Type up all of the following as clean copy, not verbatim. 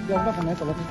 Dòng các phần này có là thế.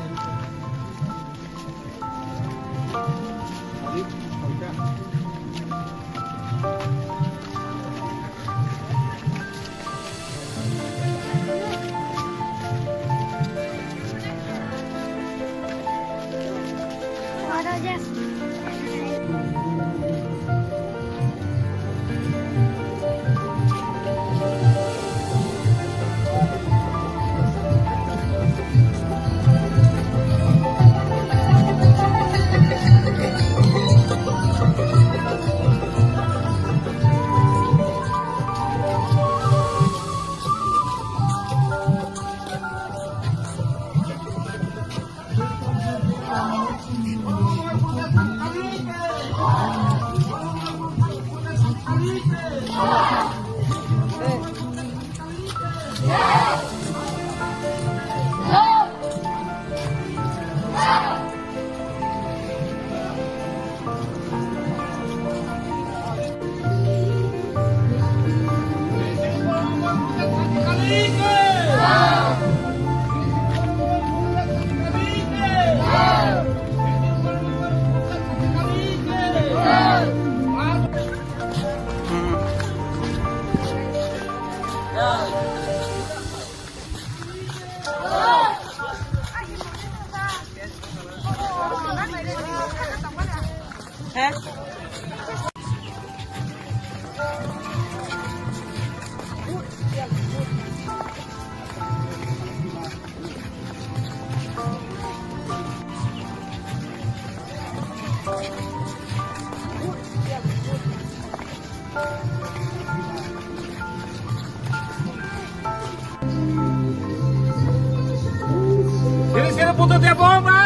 Terceira ponta de bomba!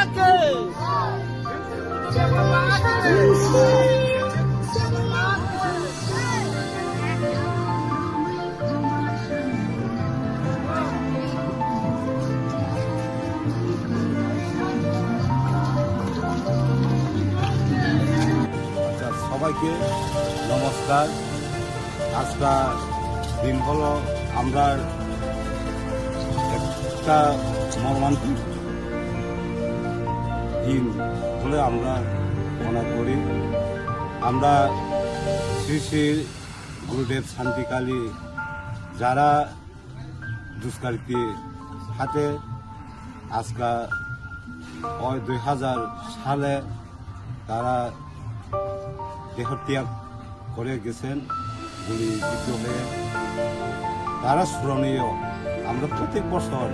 সবাইকে নমস্কার। আজকা দিন হলো আমরা একটা মর্মান্তিক দিন বলে আমরা মনে করি। আমরা শ্রী শ্রী গুরুদেব শান্তিকালী যারা দুষ্কৃতী হাতে আজকা 2000 সালে তারা দেহত্যাগ করে গেছেন গুলিবিদ্ধ হয়ে। তারা স্মরণীয়। আমরা প্রত্যেক বছর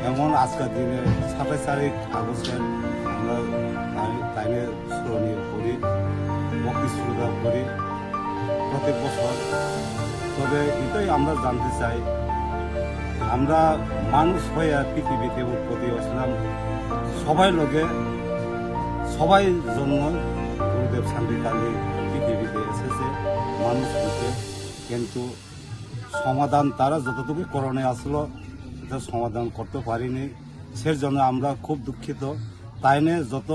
এমন আজকের দিনে 27 আগস্টের আমরা তাইনে স্মরণীয় করি, ভক্তি শ্রদ্ধা করি প্রত্যেক বছর। তবে এটাই আমরা জানতে চাই, আমরা মানুষ হয়ে পৃথিবীতে উৎপত্তি হয়েছিলাম সবাই লোকে, সবাই জন্য গুরুদেব শান্তিকালী পৃথিবীতে এসেছে মানুষ হতে। কিন্তু সমাধান তারা যতটুকু করণে আসলো এটা সমাধান করতে পারিনি। সেই জন্য আমরা খুব দুঃখিত। তাইনে যত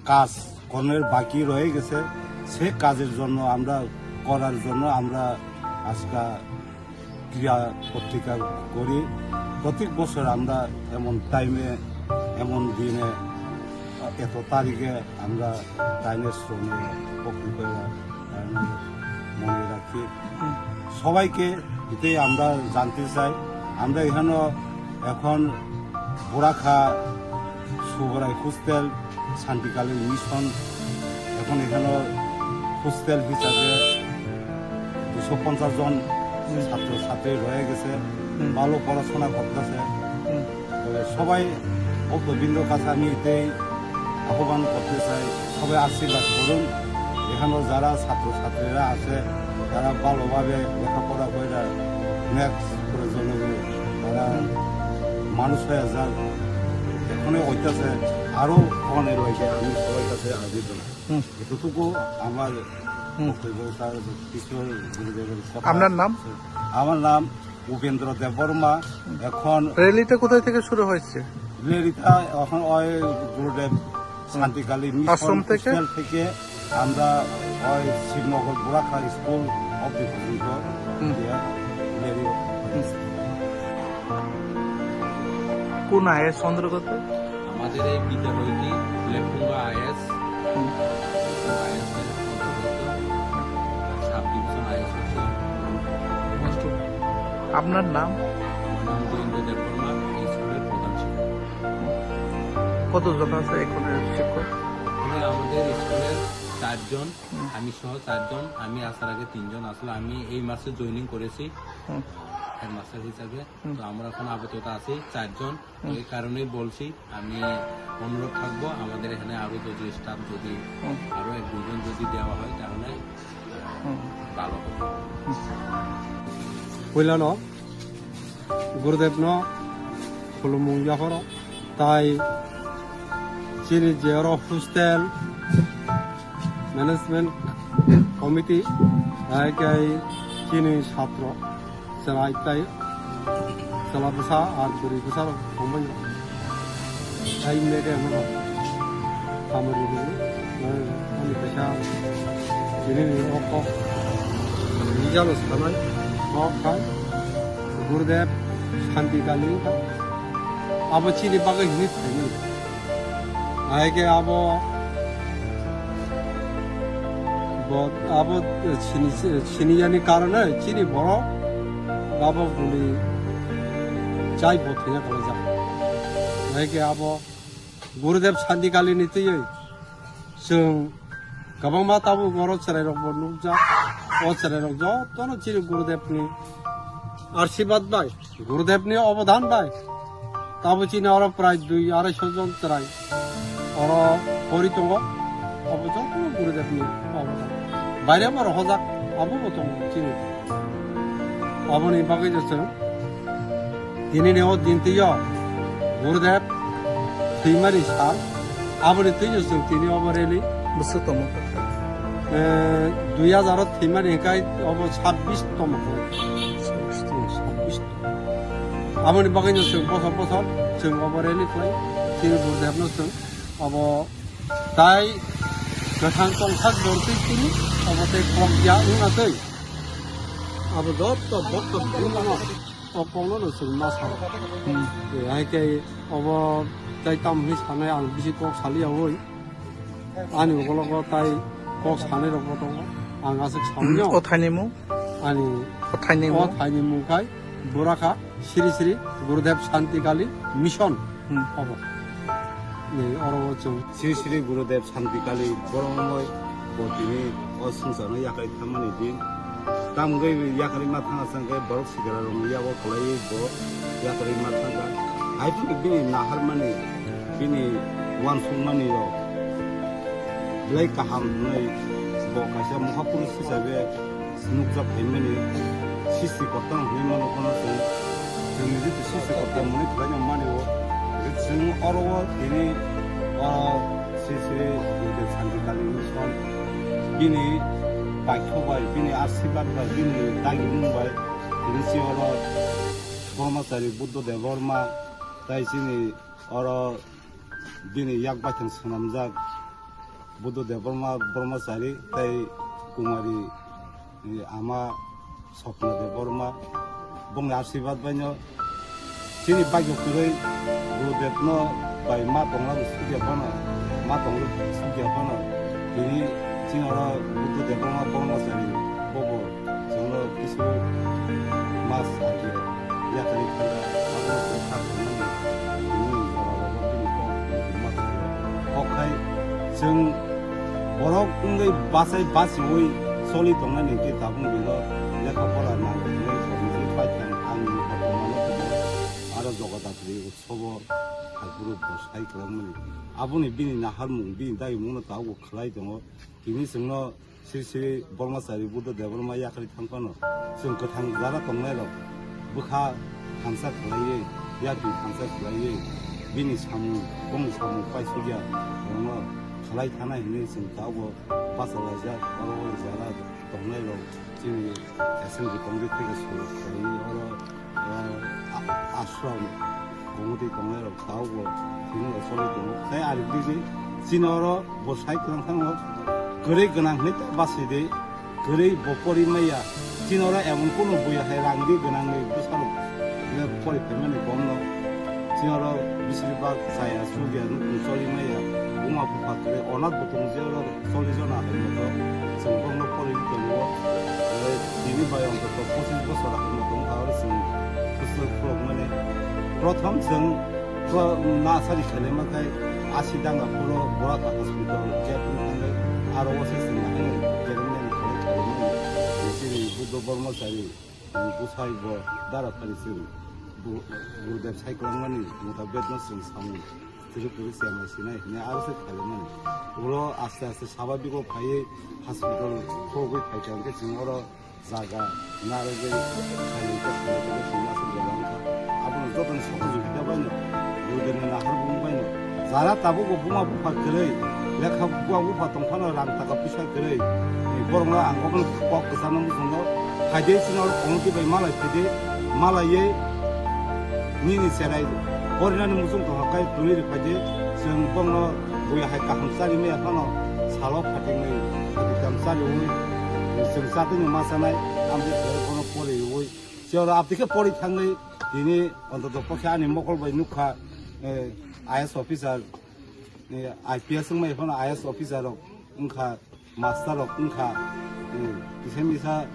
কাজ কর্মের বাকি রয়ে গেছে সে কাজের জন্য আমরা করার জন্য আমরা আজকা ক্রিয়া পত্রিকা করি। প্রত্যেক বছর আমরা এমন টাইমে এমন দিনে এত তারিখে আমরা টাইমের সঙ্গে পত্রিকা মনে রাখি। সবাইকে এটাই আমরা জানতে চাই। আমরা এখানে এখন বোরাখা সুবরাই হোস্টেল শান্তিকালী মিশন এখন এখানে হোস্টেল হিসাবে 250 জন ছাত্রছাত্রী রয়ে গেছে, ভালো পড়াশোনা করতেছে। তবে সবাই ভক্তবৃন্দর কাছে আমি এটাই আহ্বান করতে চাই, সবাই আশীর্বাদ করুন। এখানে যারা ছাত্রছাত্রীরা আছে তারা ভালোভাবে লেখাপড়া করে নেক্সট প্রয়োজনে তারা মানুষ হয়ে যান। এখনই হইতেছে আরো অনেক রয়েছে। আমি সবাই কাছে আবেদন এতটুকু আমার আপনার নাম? আমার নাম উপেন্দ্র দেববর্মা। এখন র্যালিটা কোথায় থেকে শুরু হয়েছে? র্যালিটা এখন ওই গুরুদেব শান্তিকালী মিশন থেকে আমরা ওই শিবনগর বোরাখা স্কুল অব্দি পর্যন্ত র্যালি কোন আইএস অন্তর্গত? আমাদের এই বিদ্যালয়টি লেফুঙ্গা আইএস আইএস এর অন্তর্গত। সাব ডিভিশন আইএস হচ্ছে অষ্টম। আপনার নাম? আমার নাম গোবিন্দ দেববর্মা, এই স্কুলের প্রধান শিক্ষক। কতজন আছে এখানে শিক্ষক? এখানে আমাদের স্কুলের 4 জন, আমি সহ 4 জন। আমি আসার আগে 3 জন আসলে আমি এই মাসে জয়েনিং করেছি হুম, হেডমাস্টার হিসাবে। তো আমরা এখন আপাতত আছি 4 জন। তো এই কারণেই বলছি, আমি অনুরোধ থাকবো আমাদের এখানে আরো যদি স্টাফ যদি হুম, আরো 1-2 জন যদি দেওয়া হয় তাহলে হুম। ভালো হবে। পইলানো গুরুদেবনো খুলুমুং জাফর তাই চিনি জের হোস্টেল ম্যানেজমেন্ট কমিটি তাই চিনি ছাত্র চালাই তাই চালা বসা আর বুড়ি বসার ফংবাই তাই মেয়েকে আমরা খামারি দিই আমি পেশা চিনি অক নিজানো সানাই খাই गुरुदेव शांतिकाली का अब चीनी बाग हित नहीं आए के अब चीनी यानी कारण है चीनी बड़ो अब बोली चाय बहुत है कल जा आए के अब गुरुदेव शांतिकाली नीति है जों गोबां माताबो बर' चेराय रग नुजा ओ चेराय रग जतनो चीनी गुरुदेवनि आशीर्वाद बाय गुरुदेवनि अवदान बाय ताबो चिनी और प्राय 2-250 जन चेराय और परि दङ अब जतनो गुरुदेवनि अवदान बायरे बार हजाक आबो दङ चिनी अबनि बागै जों दिनैनि अ दिनथिया गुरुदेव थैमारि सान आबनि थैजों दिनै अबरेलि बुसतम 2000 थैमारि हेकाय अब 26 तम आमनि बागैनो जों बसर जों अबरेलि फ्लाय जों गुरुदेबनो जों अब ताय गोथां संसार दरथिनि अब ते क्लकया उनातै अब दत्त भक्त बुंनो अपावनो जों मासा आइके अब ताय तामहि सानाय आं बिसि कक सालियावै आनि गलग ताय कक सानाय रग दङ आं आसो सावनियाव अथानिमु आनि अथानिमु अथानिमुखाय बुराखा श्री श्री गुरुदेव शांतिकाली मिशन अब और श्री श्री गुरुदेव शांतिकाली बरमय बतिनि असंसारनो याखाय थामानि दिन तामगै याखाय मा थाङा संगे बरक सिगारा रंग याबो खलाय बो याखाय मा थाङा आइफोर बिनि नाहार माने बिनि वानसुं माने ब्लाइ काहाम नै बकासा महापुरुष हिसाबै नुकजा फाइमानि सिसि कतन हुइमानो कोन जोंनि जितु सिसि कतन मनि खालायनो मानेव जों अरव दिनै श्री श्री गुरुदेव शांतिकाली मिशन बिनि बाख्यबाय बिनि आशीर्बाद बाय बिनि दागि बुंबाय बिनि सिगाव ब्रह्मचारी बुद्ध देबबर्मा ताय जोंनि अर बिनि याक बाथों सोनामजाक बुद्ध देबबर्मा ब्रह्मचारी ताय कुमारी आमा स्वप्न देबबर्मा बुंनो आशीर्बाद बायनो जोंनि बायग'खरै गुरुदेबनो बाय मा दंलाबो सुगियाबानो मा दंलो सुगियाबानो बिनि जोंहा बुद्ध देबबर्मा ब्रह्मचारी बबो जोंनो किसु मास आगे याखानि खान्दा आबो खाखोनानै बिनि अखाय जों बर' उन्दै बासिवै सलि दंनानै के दाबुं बेलो लेखा फरा नांगौ समजि फाइथां आंनि गथ'मानो आरो जगदात्री उत्सव हाइपुरु बसाइ खालामनि आबुनि बिनि नाहारमुं बिनि दाय मुंनो दावो खालाय दङ बिनि जोंनो श्री श्री ब्रह्मचारी बुद्ध देबबर्मा याखालि थांफानो जों गोथां जाना दंनायल' बोखा थांसा खालायै याखि थांसा खालायै बिनि सामु गं सामु पाइसुगिया दङ खालाय थानाय होनै जों दावो बासालाजा अरव जारा दंनायल' जोंनि एसेंब्लि कमिटि फैगासिनो आश्रम गंगति दंनायल' दावो बिनि सलि दङ जाय आरो बिदि जिनर बसाइ खालामखाङो गोरै गोनां होनै बासिदे गोरै बपरि माइया जिनर एमन कोनो बयाहाय रांदि गोनांनि बुसाल परिफेरमानि गमनो 지어로 미실박 사야 수기하는 공sol이마야 우마 부파들의 어느 보통 지어로 솔리전아 하면서 성공로 포를 이끌고 디니 바이온도 포진고 소라 하면서 가을은 그스 프로그램에 প্রথম जों नासारि खालामनाय आसिदां 앞으로 뭐라고 하겠습니까? 제품을 आरो 어세스는 하는 게르면 खालामनाय जेरै बुद्ध बर्मचारी बुसाइबो दाराफारिसो गुरुदेव सायख'लांनानै Mutha बेदनसजों सामोन 들을 시험하시네 그냥 알아서 가려면 우로 아스아스 사바비고 파이 하스피탈 소고이 파이한테 증거로 자가 나르게 살리고 살리고 신나서 들어간다 아버는 저던 소고이 해봐요 우리는 나를 보면 자라 따보고 부마 부파 그래 내가 부하 부파 동판을 랑다가 부셔 그래 보름나 안 거면 꼭 그사는 무슨 거 하데스나 공기 배 말아ye 니니 세라이도 버리나는 무슨 더 가까이 분리를 파지 지금 뻥로 뭐야 할까 함살이면 하나 살로 파팅을 함살이 오이 생사들이 마사나이 아무리 그런 버리 오이 저 앞뒤에 버리 향의 디니 언더도 포켓 안에 먹을 거 누카 IS 오피서 IPS 뭐 이런 IS 오피서로 응카 마스터로 응카 이세미사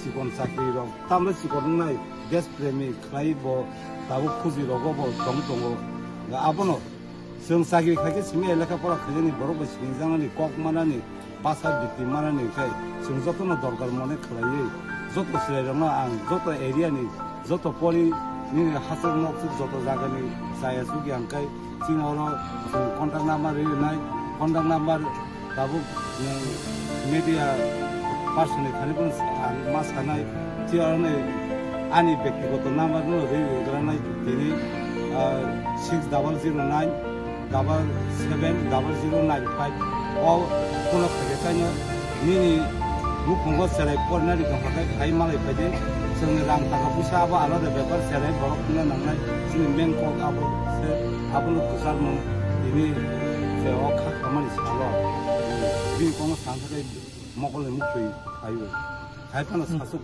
직원 사기로 담을 직원은 데스프레미 크라이보 다고 쿠지로고 뭐 동동고 아버노 성사기 가게 심에 엘라카 보라 그전에 뭐라고 신상을 꼭만하니 바사 비티만하니 그 성적도 돌갈 모네 크라이 저도 세려나 안 저도 에리아니 저도 폴리 니네 하서 먹고 저도 자가니 사야수기 한까이 지나로 컨택 넘버를 나이 컨택 넘버 다부 미디어 파슨에 가는 마스카나이 지어네 아니 ব্যক্তিগত নাম্বারগুলো রেগুলারাই তিনি 6009770095 কোনো খাইनो নিনি मुखंगो सेराय पड़नानै दंखाय खाय मालाय बायदि जोंनि रां थाखा फैसाबो आलादा बेफार सेराय बर'फोरनो नांनाय जोंनि बेंकक आबो गोसारमोन दिनै जेराव खामानि साल' बिनि कोनो थांखाय मगलनि मुखै थायो खायफानो सासुक